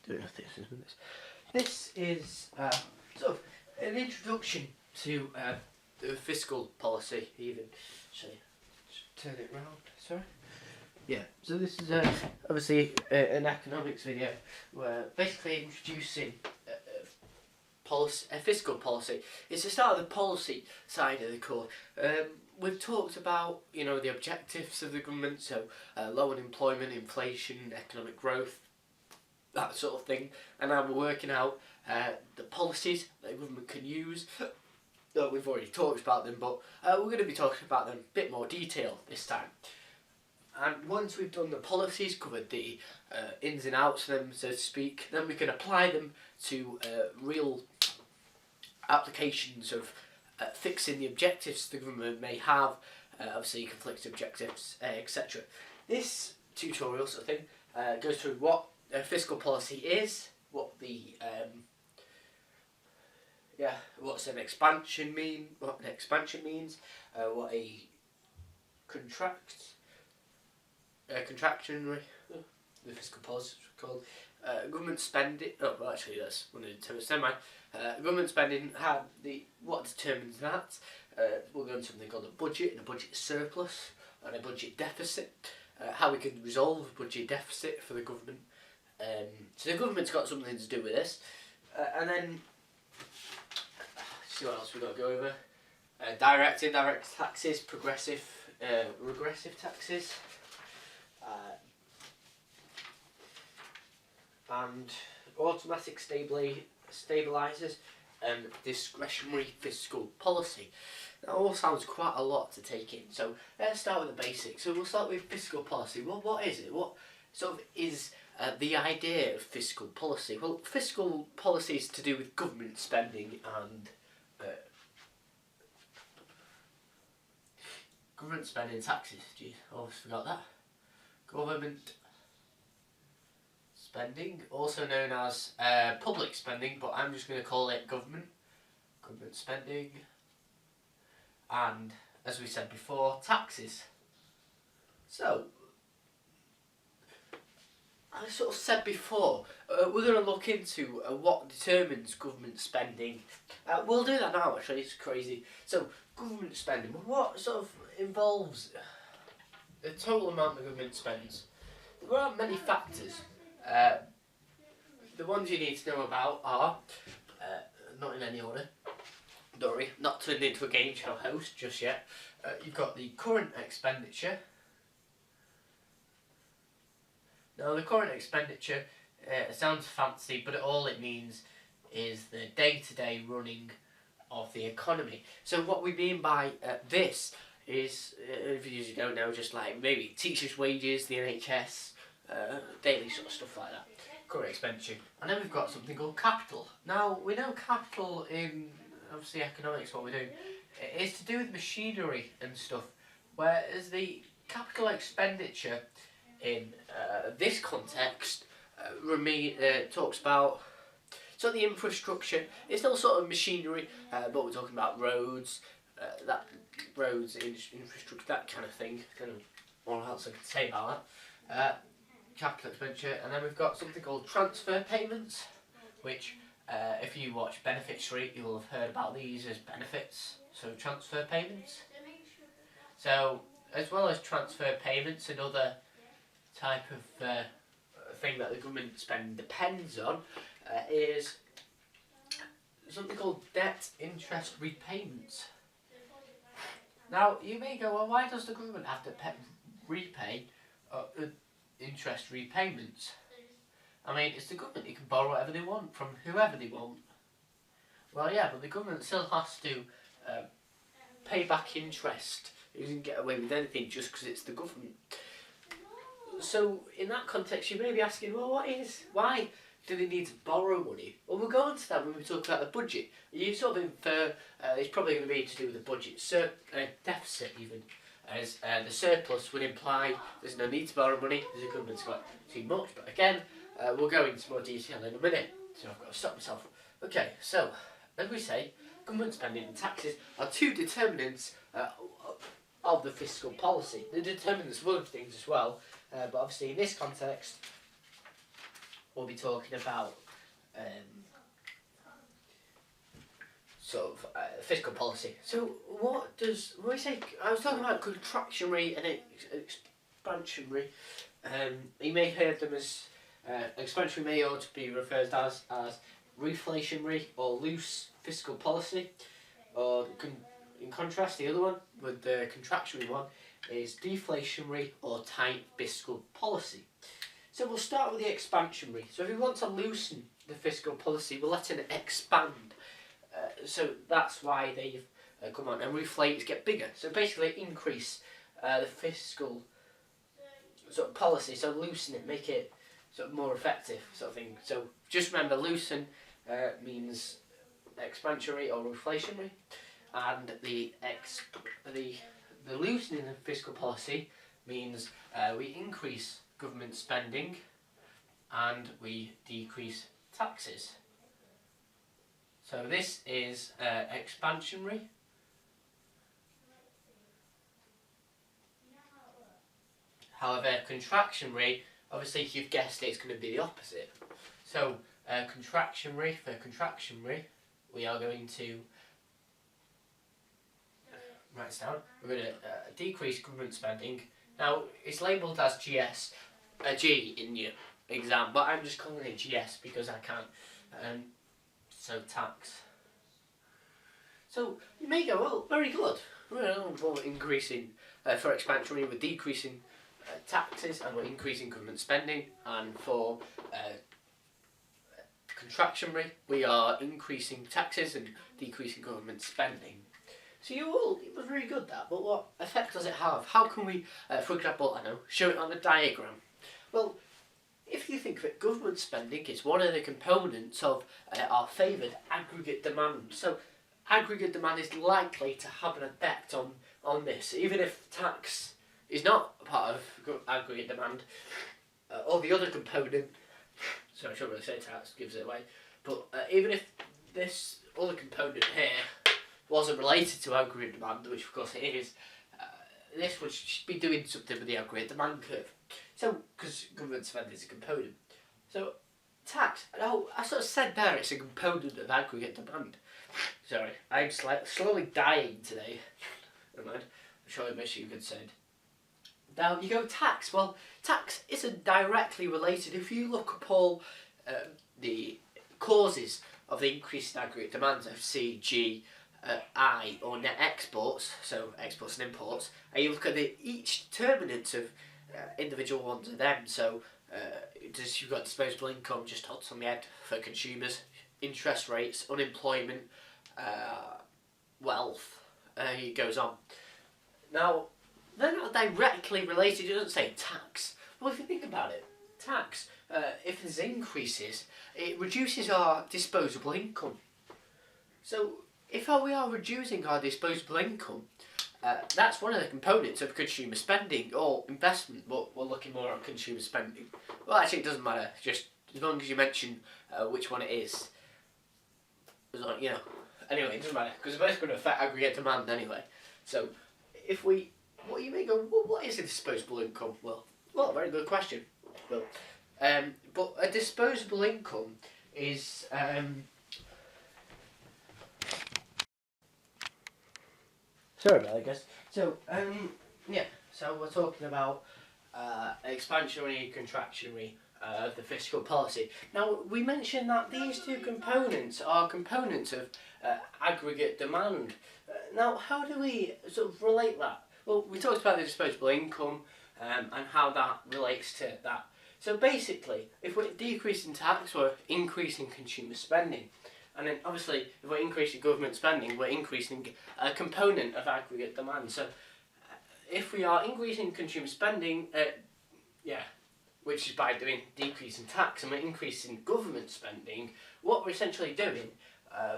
doing this is sort of an introduction to the fiscal policy. Even just turn it round. Sorry. Yeah. So this is obviously an economics video where basically introducing fiscal policy. It's the start of the policy side of the course. We've talked about the objectives of the government, so low unemployment, inflation, economic growth, that sort of thing, and now we're working out the policies that the government can use. We've already talked about them, but we're going to be talking about them in a bit more detail this time. And once we've done the policies, covered the ins and outs of them, so to speak, then we can apply them to real applications of fixing the objectives the government may have, obviously conflicting objectives, etc. This tutorial sort of thing goes through what fiscal policy is, what the what's an expansion means, what a contraction, the fiscal policy is called, government spending. Oh, well, actually, that's one of the terms. Never mind. Government spending, what determines that? We'll go into something called a budget, and a budget surplus, and a budget deficit. How we can resolve a budget deficit for the government. So the government's got something to do with this, and then see what else we've got to go over. Direct, indirect taxes, progressive, regressive taxes, and automatic stabilisers, and discretionary fiscal policy. That all sounds quite a lot to take in, so let's start with the basics. So we'll start with fiscal policy. Well, what is it? What sort of is the idea of fiscal policy? Well, fiscal policy is to do with government spending and government spending taxes. Gee, almost forgot that. Government spending, also known as public spending, but I'm just going to call it government spending, and as we said before, taxes. So, I sort of said before, we're going to look into what determines government spending. We'll do that now, actually, it's crazy. So, government spending, what sort of involves the total amount the government spends? There aren't many factors. The ones you need to know about are, not in any order, don't worry, not turned into a game show host just yet. You've got the current expenditure. Now the current expenditure sounds fancy, but all it means is the day-to-day running of the economy. So what we mean by this is, if you don't know, just like maybe teachers' wages, the NHS, daily sort of stuff like that. Current expenditure. And then we've got something called capital. Now we know capital in obviously economics, what we're doing, is to do with machinery and stuff, whereas the capital expenditure in this context talks about sort of the infrastructure. It's still sort of machinery, but we're talking about roads, infrastructure, that kind of thing. Kind of more else I could say about that. Capital expenditure, and then we've got something called transfer payments, which if you watch Benefit Street, you'll have heard about these as benefits. So transfer payments. So as well as transfer payments, another type of thing that the government spend depends on is something called debt interest repayments. Now you may go, well, why does the government have to repay interest repayments? I mean, it's the government, you can borrow whatever they want from whoever they want. Well, yeah, but the government still has to pay back interest. You can get away with anything just because it's the government. So, in that context, you may be asking, well, why do they need to borrow money? Well, we'll go on to that when we talk about the budget. You sort of infer it's probably going to be to do with the budget, deficit even, as the surplus would imply there's no need to borrow money because the government's got too much. But again, we'll go into more detail in a minute, so I've got to stop myself. Okay, so, as we say, government spending and taxes are two determinants of the fiscal policy. They determine some other things as well, but obviously in this context, we'll be talking about fiscal policy. So what does, when we say, I was talking about contractionary and expansionary. You may have heard them as, expansionary may also be referred as reflationary or loose fiscal policy, or in contrast, the other one with the contractionary one is deflationary or tight fiscal policy. So we'll start with the expansionary. So if we want to loosen the fiscal policy, we're letting it expand. So that's why they've come on, and reflate is get bigger. So basically increase the fiscal sort of policy, so loosen it, make it sort of more effective sort of thing. So just remember, loosen means expansionary or reflationary, and the loosening of fiscal policy means we increase government spending and we decrease taxes. So this is expansionary. However, contractionary, obviously if you've guessed it, it's going to be the opposite. So contractionary, for contractionary, we are going to write this down. We're going to decrease government spending. Now it's labelled as G in your exam, but I'm just calling it GS because I can't. So tax. So you may go, well, very good. We're increasing for expansionary, we're decreasing taxes and we're increasing government spending, and for contractionary, we are increasing taxes and decreasing government spending. So it was really good that, but what effect does it have? How can we, for example, show it on a diagram? Well, if you think that government spending is one of the components of our favoured aggregate demand, so aggregate demand is likely to have an effect on this, even if tax is not part of aggregate demand, or the other component, so I shouldn't really say tax, gives it away, but even if this other component here wasn't related to aggregate demand, which of course it is, this would be doing something with the aggregate demand curve. So, because government spending is a component. So, tax, I sort of said there it's a component of aggregate demand. Sorry, I'm slowly dying today. Never mind, I'm sure I wish you could say. Now you go tax. Well, tax isn't directly related. If you look up all the causes of the increase in aggregate demand of C, G, I, or net exports, so exports and imports, and you look at each determinant of individual ones of them, so you've got disposable income, just odds on the head for consumers, interest rates, unemployment, wealth, it goes on. Now, they're not directly related, it doesn't say tax. Well, if you think about it, tax, if there's increases, it reduces our disposable income. So, if we are reducing our disposable income, that's one of the components of consumer spending or investment, but we're looking more at consumer spending. Well, actually, it doesn't matter, just as long as you mention which one it is. Anyway, it doesn't matter, because they're both going to affect aggregate demand anyway. So, you may go, well, what is a disposable income? Well, very good question. Well, but a disposable income is sorry about that, guys. So, so we're talking about expansionary, contractionary of the fiscal policy. Now, we mentioned that these two components are components of aggregate demand. Now, how do we sort of relate that? Well, we talked about the disposable income and how that relates to that. So basically, if we're decreasing tax, we're increasing consumer spending. And then obviously, if we're increasing government spending, we're increasing a component of aggregate demand. So if we are increasing consumer spending, which is by decreasing tax, and we're increasing government spending, what we're essentially doing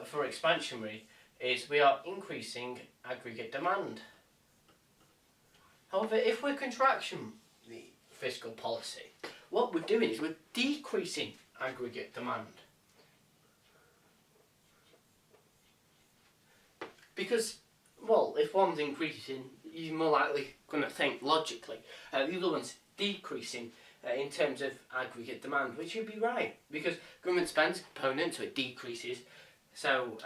for expansionary is we are increasing aggregate demand. However, if we're contracting the fiscal policy, what we're doing is we're decreasing aggregate demand. Because, well, if one's increasing, you're more likely going to think logically. The other one's decreasing. in terms of aggregate demand, which would be right, because government spends a component, so it decreases. So,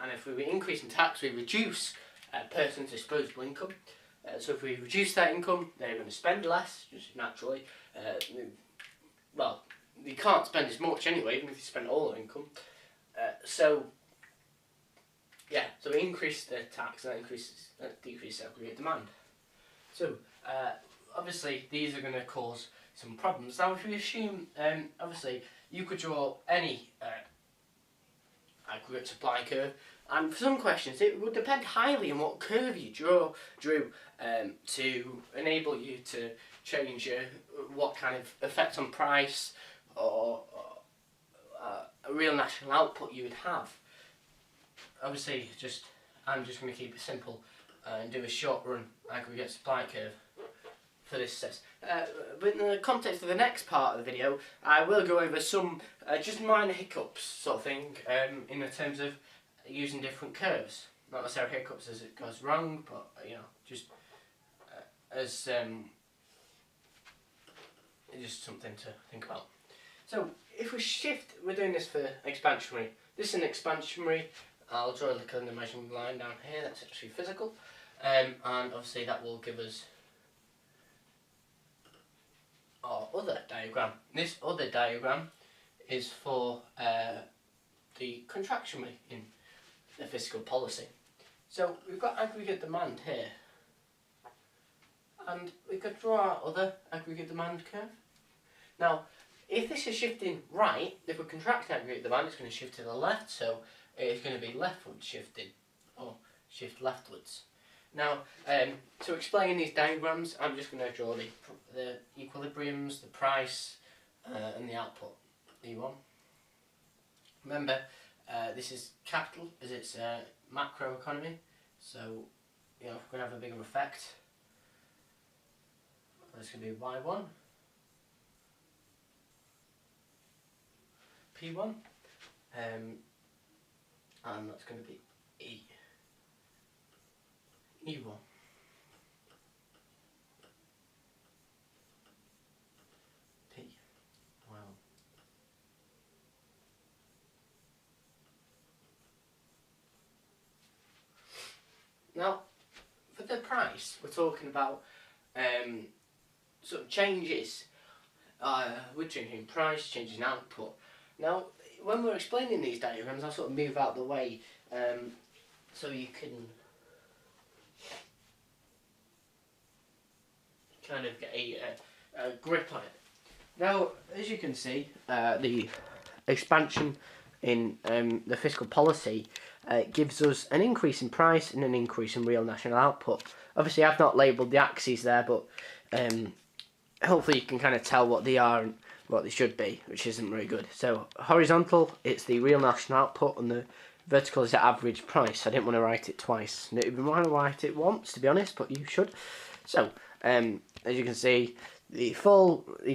and if we increase in tax, we reduce a person's disposable income. So if we reduce that income, they're going to spend less, just naturally. Well, you can't spend as much anyway, even if you spend all their income. So we increase the tax, and that decreases aggregate demand. So, obviously, these are going to cause some problems. Now, if we assume, obviously, you could draw any aggregate supply curve, and for some questions, it would depend highly on what curve you drew to enable you to change what kind of effect on price or a real national output you would have. Obviously, I'm just going to keep it simple and do a short run aggregate supply curve for this test. But in the context of the next part of the video, I will go over some just minor hiccups sort of thing in the terms of using different curves. Not necessarily hiccups as it goes wrong, but just as just something to think about. So if we shift, we're doing this for expansionary. This is an expansionary. I'll draw a kind of measurement line down here. That's actually physical, and obviously that will give us our other diagram. This other diagram is for the contractionary in the fiscal policy. So we've got aggregate demand here, and we could draw our other aggregate demand curve. Now, if this is shifting right, if we contract aggregate demand, it's going to shift to the left, so it's going to be leftward shifting, or shift leftwards. Now, to explain these diagrams, I'm just going to draw the equilibriums, the price, and the output, E1. Remember, this is capital, as it's macro economy, so we're going to have a bigger effect. This going to be Y1, P1, and that's going to be E1. P. Wow. Now, for the price, we're talking about sort of changes. We're changing price, changing output. Now, when we're explaining these diagrams, I'll sort of move out the way so you can kind of get a grip on it. Now, as you can see, the expansion in the fiscal policy gives us an increase in price and an increase in real national output. Obviously, I've not labelled the axes there, but hopefully you can kind of tell what they are and what they should be, which isn't very good. So horizontal, it's the real national output, and the vertical is the average price. I didn't want to write it twice. I didn't even want to write it once, to be honest, but you should. So as you can see, the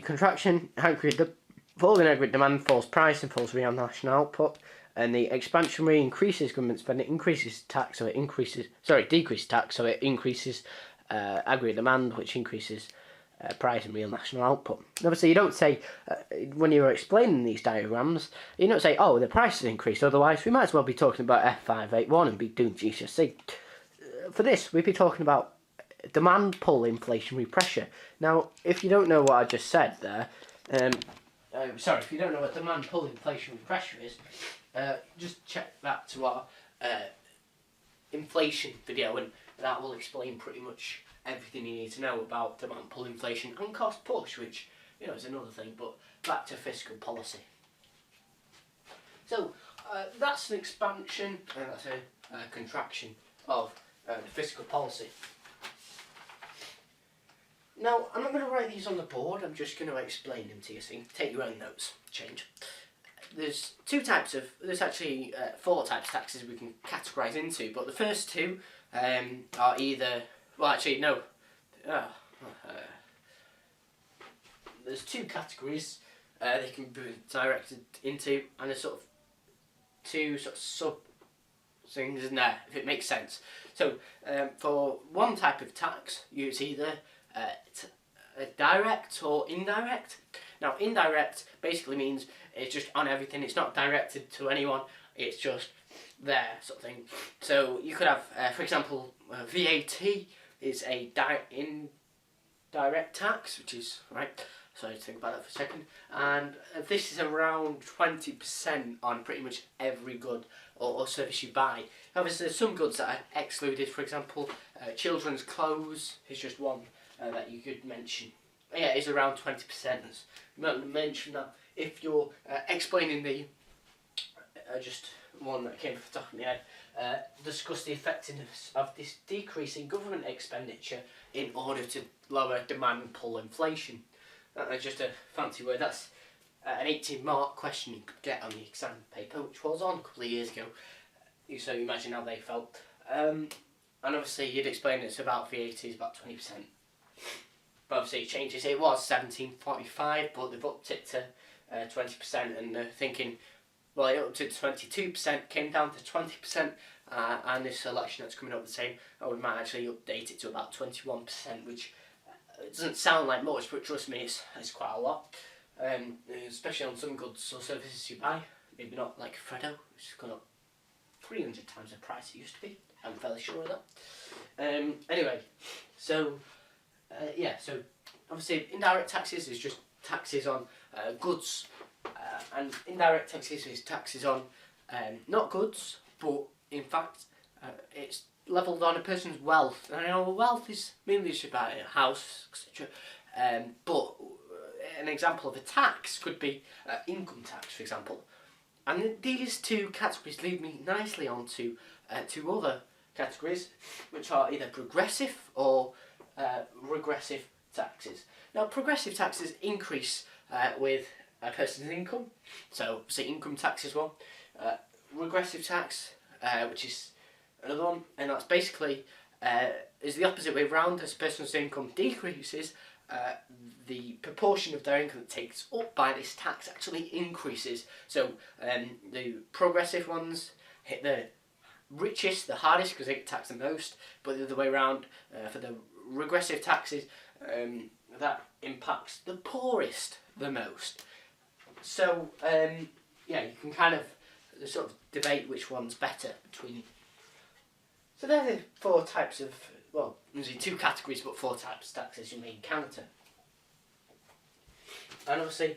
contraction, the fall in aggregate demand falls price and falls real national output, and the expansionary increases government spending, increases tax, so it decreases tax, so it increases aggregate demand, which increases price and real national output. And obviously, you don't say, when you're explaining these diagrams, you don't say, oh, the price has increased, otherwise we might as well be talking about F581 and be doing GCSE. For this, we'd be talking about demand pull inflationary pressure. Now, if you don't know what I just said there, if you don't know what demand pull inflationary pressure is, just check that to our inflation video, and that will explain pretty much everything you need to know about demand pull inflation and cost push, which is another thing. But back to fiscal policy. So that's an expansion and that's a contraction of the fiscal policy. Now, I'm not going to write these on the board, I'm just going to explain them to you, so you can take your own notes. Change. There's actually 4 types of taxes we can categorise into, but the first 2 are either, there's 2 categories they can be directed into, and there's sort of 2 sort of sub things in there, if it makes sense. So for one type of tax, it's either direct or indirect. Now, indirect basically means it's just on everything. It's not directed to anyone. It's just there, sort of thing. So you could have, for example, VAT is a indirect tax, which is right. So I think about that for a second. And this is around 20% on pretty much every good or service you buy. Obviously, there's some goods that are excluded. For example, children's clothes is just one that you could mention. Yeah, it's around 20%. You might mention that if you're explaining the just one that came off the top of my head, discuss the effectiveness of this decrease in government expenditure in order to lower demand pull inflation. That's just a fancy word. That's an 18-mark question you could get on the exam paper, which was on a couple of years ago. So you imagine how they felt. And obviously you'd explain it's about VAT is about 20%. But obviously it changes. It was 17.45, but they've upped it to 20%, and they're thinking, well, it upped it to 22%, came down to 20%, and this election that's coming up the same, we might actually update it to about 21%, which it doesn't sound like much, but trust me, it's quite a lot. Especially on some goods or services you buy. Maybe not like Freddo, which has gone up 300 times the price it used to be. I'm fairly sure of that. Anyway, so yeah, so obviously indirect taxes is just taxes on goods, and indirect taxes is taxes on not goods, but in fact it's levelled on a person's wealth. And I know wealth is mainly just about a house, etc. But an example of a tax could be income tax, for example. And these two categories lead me nicely on to two other categories, which are either progressive or regressive taxes. Now, progressive taxes increase with a person's income, so say income tax as well. Regressive tax, which is another one, and that's basically is the opposite way round. As a person's income decreases, the proportion of their income that takes up by this tax actually increases. So the progressive ones hit the richest the hardest because they get taxed the most, but the other way around for the regressive taxes, that impacts the poorest the most. So yeah, you can kind of sort of debate which one's better between. So there are the four types of, well, there's two categories, but four types of taxes you may encounter. And obviously,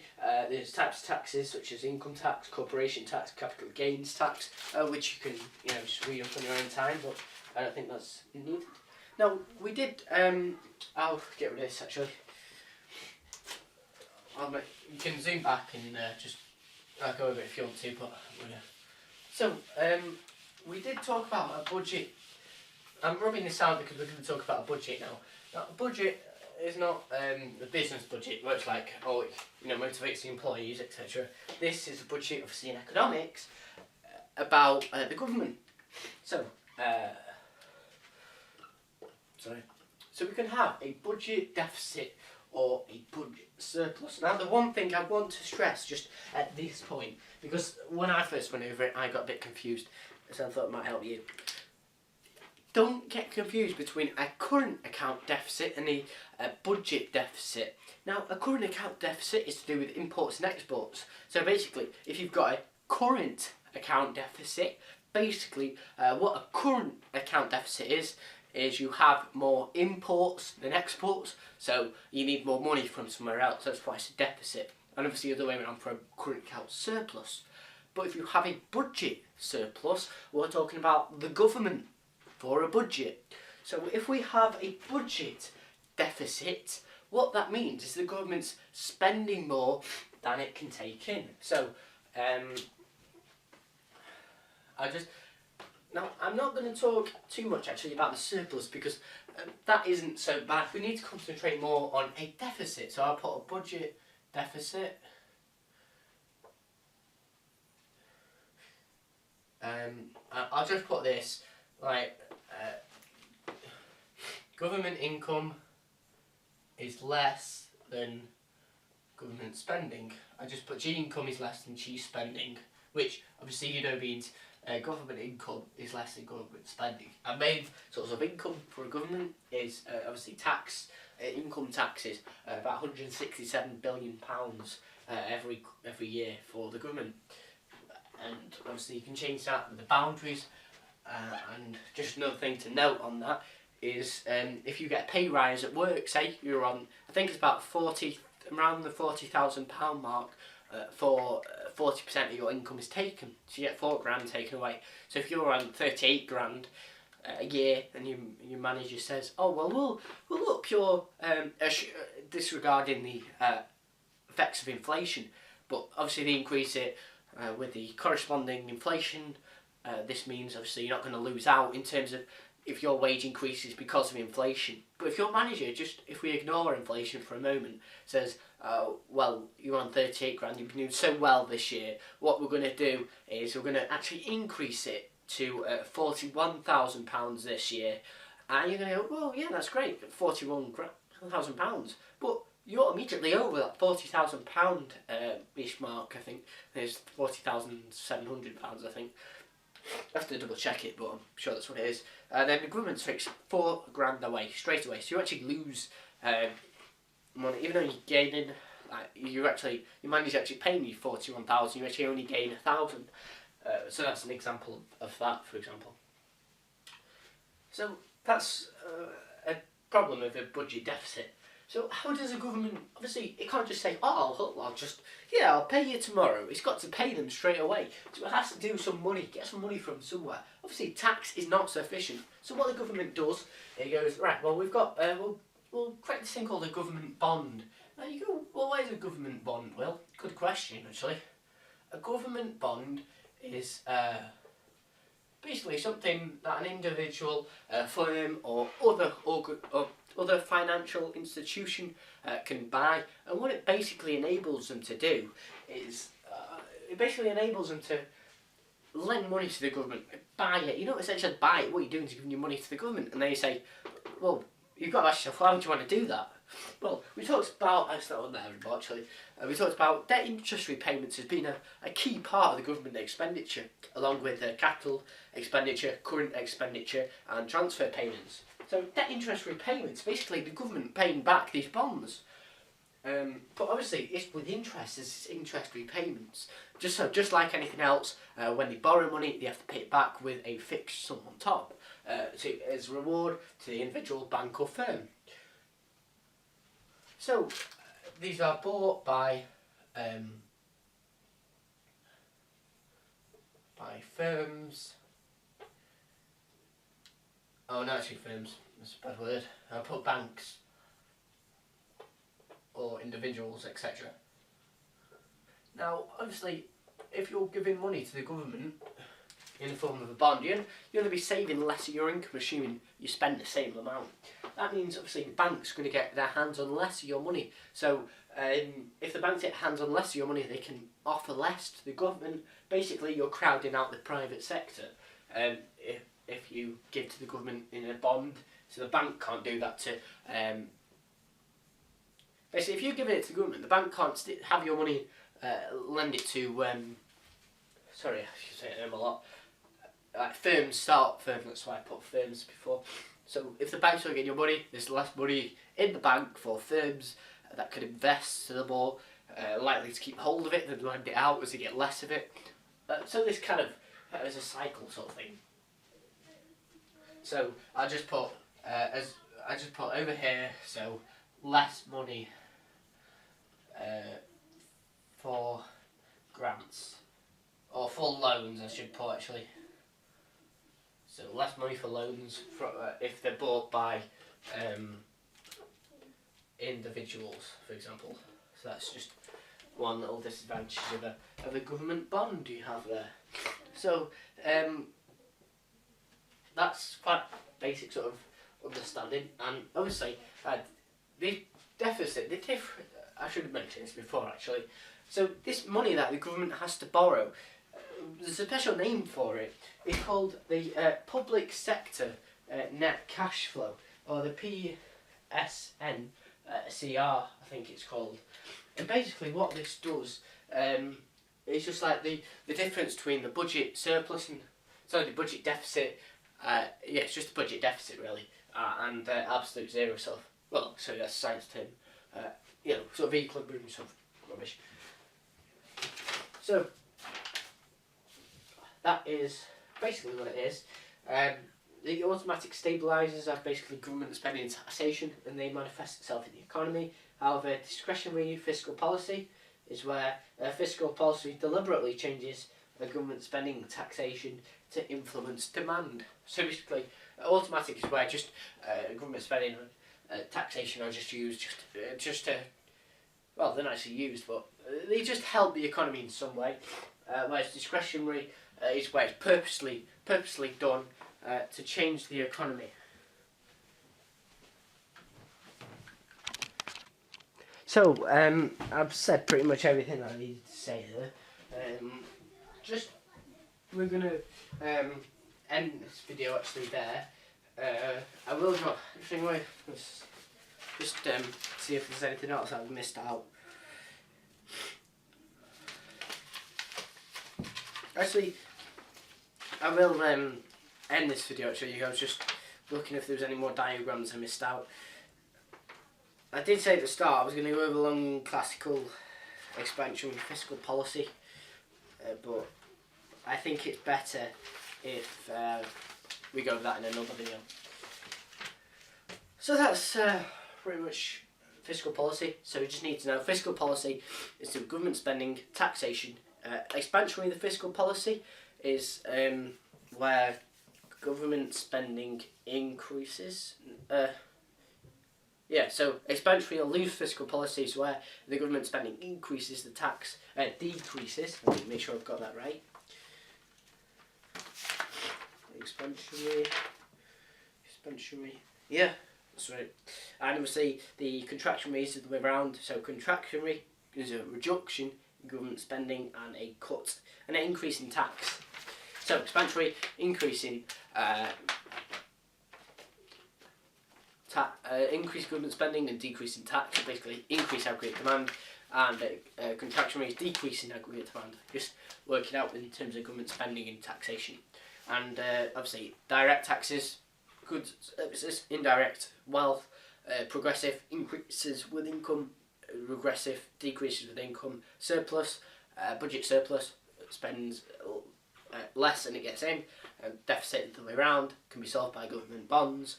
there's types of taxes such as income tax, corporation tax, capital gains tax, which you can, just read up on your own time, but I don't think that's needed. Now, we did, I'll get rid of this actually. You can zoom back and just go over it if you want to, but I'm gonna. So, we did talk about a budget. I'm rubbing this out because we're going to talk about a budget now. Now, a budget is not the business budget, where it's like, motivates the employees, etc. This is a budget, obviously, in economics, about the government. So, So we can have a budget deficit or a budget surplus. Now, the one thing I want to stress just at this point, because when I first went over it, I got a bit confused, so I thought it might help you. Don't get confused between a current account deficit and a budget deficit. Now, a current account deficit is to do with imports and exports. So basically, if you've got a current account deficit, basically what a current account deficit is you have more imports than exports, so you need more money from somewhere else. That's why it's a deficit. And obviously the other way around for a current account surplus. But if you have a budget surplus, we're talking about the government for a budget. So if we have a budget deficit, what that means is the government's spending more than it can take in. So now, I'm not going to talk too much actually about the surplus because that isn't so bad. We need to concentrate more on a deficit. So I'll put a budget deficit. I'll just put this like government income is less than government spending. I just put G income is less than G spending, which obviously means government income is less than government spending. Our main source of income for a government is obviously tax, income taxes, about £167 billion every year for the government. And obviously you can change that with the boundaries. And just another thing to note on that is if you get a pay rise at work, say you're on, I think it's about around the £40,000 mark, for 40% of your income is taken, so you get £4,000 taken away. So if you're on 38 grand a year and your manager says, oh well, we'll up your disregarding the effects of inflation, but obviously they increase it with the corresponding inflation. This means obviously you're not going to lose out in terms of if your wage increases because of inflation. But if your manager, just if we ignore inflation for a moment, says, well, you're on 38 grand, you've been doing so well this year, what we're going to do is we're going to actually increase it to £41,000 this year. And you're going to go, well, yeah, that's great, £41,000. But you're immediately over that £40,000 ish mark, I think. There's £40,700, I think. I have to double check it, but I'm sure that's what it is. And then the government takes £4,000 away straight away, so you actually lose money, even though you're gaining. Like your manager's actually paying you 41,000. You actually only gain 1,000. So that's an example of that, for example. So that's a problem of a budget deficit. So how does a government, obviously it can't just say, oh, I'll pay you tomorrow. It's got to pay them straight away. So it has to do some money, get some money from somewhere. Obviously tax is not sufficient. So what the government does, it goes, right, well we've got, we'll create this thing called a government bond. Now you go, well why is a government bond? Well, good question actually. A government bond is basically something that an individual, firm or other financial institution can buy, and what it basically enables them to do is it basically enables them to lend money to the government, buy it. You don't essentially buy it. What you're doing is giving your money to the government, and they say, well, you've got to ask yourself, why would you want to do that? Well, we talked about, that's not on there anymore actually, we talked about debt interest repayments as being a key part of the government expenditure, along with capital expenditure, current expenditure and transfer payments. So debt interest repayments, basically the government paying back these bonds. But obviously it's with interest, it's interest repayments. Just like anything else, when they borrow money they have to pay it back with a fixed sum on top, as a reward to the individual bank or firm. So these are bought by firms. Oh, not actually firms, that's a bad word. I put banks or individuals, etc. Now, obviously, if you're giving money to the government in the form of a bond, you're going to be saving less of your income, assuming you spend the same amount. That means, obviously, the bank's going to get their hands on less of your money. So, if the banks get hands on less of your money, they can offer less to the government. Basically, you're crowding out the private sector. If you give to the government in a bond, so the bank can't do that to. Basically, if you give it to the government, the bank can't have your money, lend it to. Sorry, I should say it a lot. Like firms, start firms. That's why I put firms before. So if the bank's not getting your money, there's less money in the bank for firms that could invest, so they're more likely to keep hold of it than lend it out as they get less of it. So this kind of is a cycle sort of thing. So I just put over here, so less money for grants, or for loans I should put actually. So less money for loans if they're bought by individuals, for example. So that's just one little disadvantage of a government bond you have there. So that's quite basic sort of understanding, and obviously the deficit, I should have mentioned this before actually. So this money that the government has to borrow, there's a special name for it. It's called the public sector net cash flow, or the PSNCR, I think it's called. And basically what this does, it's just like the difference between the budget surplus and the budget deficit. Yeah, it's just the budget deficit really, and absolute zero sort of. Well, so that's a science term. You know, sort of equilibrium sort of rubbish. So that is basically what it is. The automatic stabilisers are basically government spending and taxation, and they manifest itself in the economy. However, discretionary fiscal policy is where fiscal policy deliberately changes the government spending and taxation to influence demand. So basically, automatic is where just government spending and taxation are just used just to, well, they're not actually used, but they just help the economy in some way. Whereas discretionary is where it's purposely done to change the economy. So, I've said pretty much everything I needed to say there. We're going to end this video actually there. I will go, just see if there's anything else I've missed out. Actually, I will end this video actually. I was just looking if there was any more diagrams I missed out. I did say at the start I was going to go over long classical expansion with fiscal policy, but I think it's better if we go over that in another video. So that's pretty much fiscal policy. So we just need to know fiscal policy is to government spending, taxation. Expansionary, the fiscal policy is where government spending increases. So expansionary or loose fiscal policy is where the government spending increases, the tax decreases. Let me make sure I've got that right. Expansionary, yeah, that's right. And obviously the contractionary is the way around. So contractionary is a reduction in government spending and an increase in tax. So expansionary, increasing increase government spending and decrease in tax, basically increase aggregate demand, and contractionary is decreasing aggregate demand, just working out in terms of government spending and taxation. And obviously direct taxes, goods, services, indirect, wealth, progressive, increases with income, regressive, decreases with income, surplus, budget surplus, spends less and it gets in, deficit the other way around, can be solved by government bonds,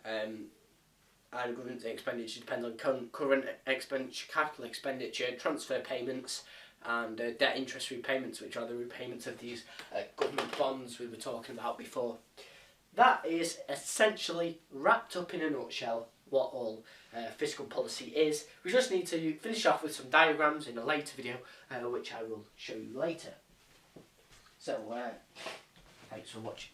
and government expenditure depends on current expenditure, capital expenditure, transfer payments, and debt interest repayments, which are the repayments of these government bonds we were talking about before. That is essentially wrapped up in a nutshell what all fiscal policy is. We just need to finish off with some diagrams in a later video, which I will show you later. So, thanks for watching.